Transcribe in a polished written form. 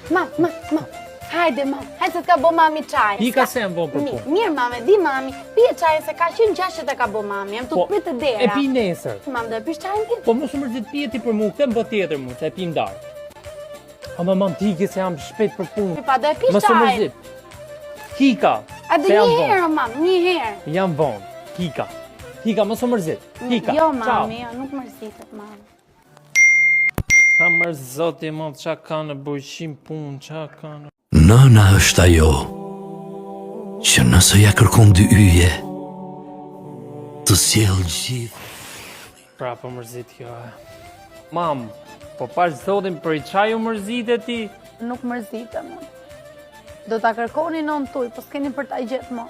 Ma. Hajde, mam. Hajde se t'ka bo mami qaj. Pika se jam bon për punë. Mirë, mame, di mami. Pije qaj se ka 160 e ka bo mami. Jam të të pritë dera. E pi nesër. Mam, do e pish qajnë ti? Po mos më mërzit pije ti për mu, këtë më bë tjetër mu, se e pim darë. Ama mam tiki se jam shpejt për punë. Pa, do e pish Mos më qajnë. mërzit. Hika. A dhe një herë, mam, një herë. Jam vonë. Hika, mos më mërzit. Hika. Jo, Ciao. mami, jo, nuk mërzitet, mami. Ha mërzoti, mam, qa ka në bujqim punë, qa ka në... Nëna është ajo që nëse ja kërkon dy yje të sjell gjithë. Pra, po mërzit kjo e. Mam, po pash zotin për i qaj u mërzit e ti? Nuk mërzitet, mam. Do t'a kërkoni non tuj, po s'keni për t'a gjithë, mam.